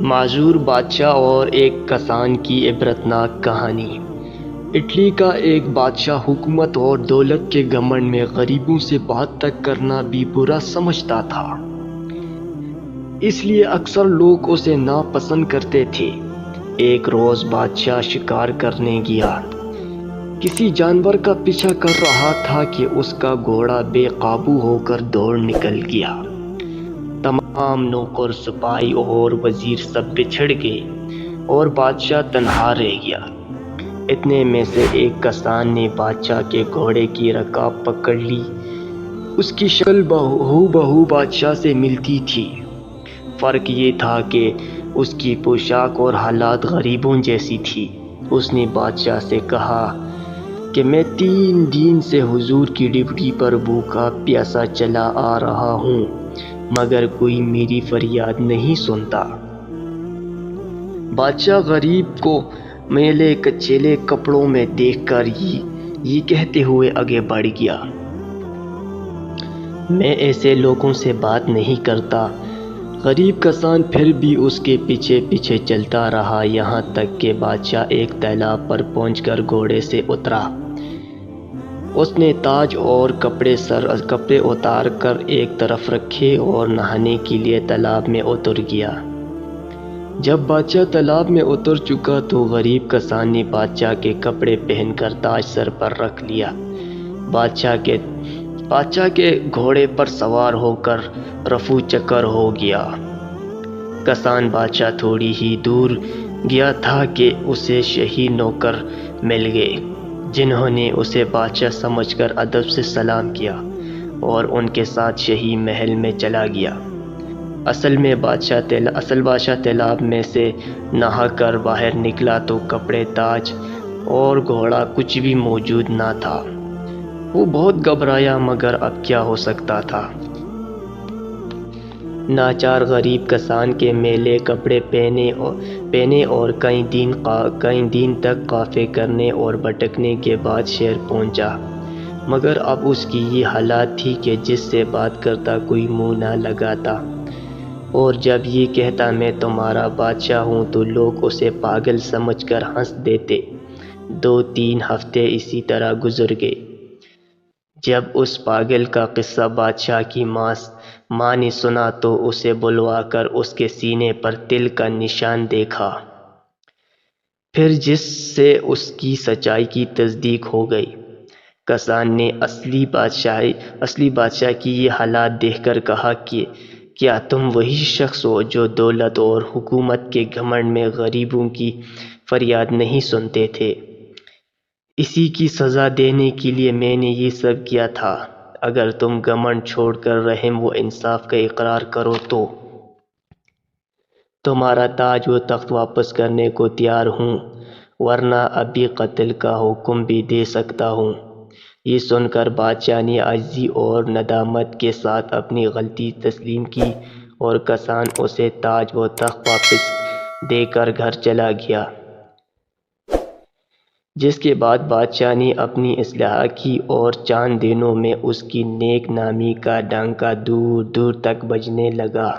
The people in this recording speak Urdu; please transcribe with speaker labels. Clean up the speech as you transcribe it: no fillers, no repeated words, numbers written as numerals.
Speaker 1: معذور بادشاہ اور ایک کسان کی عبرتناک کہانی۔ اٹلی کا ایک بادشاہ حکومت اور دولت کے گھمنڈ میں غریبوں سے بات تک کرنا بھی برا سمجھتا تھا، اس لیے اکثر لوگ اسے ناپسند کرتے تھے۔ ایک روز بادشاہ شکار کرنے گیا، کسی جانور کا پیچھا کر رہا تھا کہ اس کا گھوڑا بے قابو ہو کر دوڑ نکل گیا۔ تمام نوکر، سپاہی اور وزیر سب بچھڑ گئے اور بادشاہ تنہا رہ گیا۔ اتنے میں سے ایک کسان نے بادشاہ کے گھوڑے کی رکاب پکڑ لی۔ اس کی شکل ہو بہو بادشاہ سے ملتی تھی، فرق یہ تھا کہ اس کی پوشاک اور حالت غریبوں جیسی تھی۔ اس نے بادشاہ سے کہا کہ میں 3 دن سے حضور کی ڈیوٹی پر بھوکا پیاسا چلا آ رہا ہوں، مگر کوئی میری فریاد نہیں سنتا۔ بادشاہ غریب کو میلے کچیلے کپڑوں میں دیکھ کر یہ کہتے ہوئے آگے بڑھ گیا، میں ایسے لوگوں سے بات نہیں کرتا۔ غریب کسان پھر بھی اس کے پیچھے پیچھے چلتا رہا، یہاں تک کہ بادشاہ ایک تالاب پر پہنچ کر گھوڑے سے اترا۔ اس نے تاج اور کپڑے اتار کر ایک طرف رکھے اور نہانے کے لیے تالاب میں اتر گیا۔ جب بادشاہ تالاب میں اتر چکا تو غریب کسان نے بادشاہ کے کپڑے پہن کر تاج سر پر رکھ لیا۔ بادشاہ کے گھوڑے پر سوار ہو کر رفو چکر ہو گیا۔ کسان بادشاہ تھوڑی ہی دور گیا تھا کہ اسے شاہی نوکر مل گئے، جنہوں نے اسے بادشاہ سمجھ کر ادب سے سلام کیا اور ان کے ساتھ شاہی محل میں چلا گیا۔ اصل بادشاہ تالاب میں سے نہا کر باہر نکلا تو کپڑے، تاج اور گھوڑا کچھ بھی موجود نہ تھا۔ وہ بہت گھبرایا، مگر اب کیا ہو سکتا تھا۔ ناچار غریب کسان کے میلے کپڑے پہنے اور کئی دن تک قافلے کرنے اور بھٹکنے کے بعد شہر پہنچا، مگر اب اس کی یہ حالت تھی کہ جس سے بات کرتا کوئی منہ نہ لگاتا، اور جب یہ کہتا میں تمہارا بادشاہ ہوں تو لوگ اسے پاگل سمجھ کر ہنس دیتے۔ 2-3 ہفتے اسی طرح گزر گئے۔ جب اس پاگل کا قصہ بادشاہ کی ماں نے سنا تو اسے بلوا کر اس کے سینے پر تل کا نشان دیکھا، پھر جس سے اس کی سچائی کی تصدیق ہو گئی۔ کسان نے اصلی بادشاہ کی یہ حالت دیکھ کر کہا کہ کیا تم وہی شخص ہو جو دولت اور حکومت کے گھمنڈ میں غریبوں کی فریاد نہیں سنتے تھے؟ اسی کی سزا دینے کے لیے میں نے یہ سب کیا تھا۔ اگر تم گھمنڈ چھوڑ کر رحم و انصاف کا اقرار کرو تو تمہارا تاج و تخت واپس کرنے کو تیار ہوں، ورنہ ابھی قتل کا حکم بھی دے سکتا ہوں۔ یہ سن کر بادشاہ نے عاجزی اور ندامت کے ساتھ اپنی غلطی تسلیم کی اور کسان اسے تاج و تخت واپس دے کر گھر چلا گیا۔ جس کے بعد بادشاہ نے اپنی اصلاح کی اور چند دنوں میں اس کی نیک نامی کا ڈنکا دور دور تک بجنے لگا۔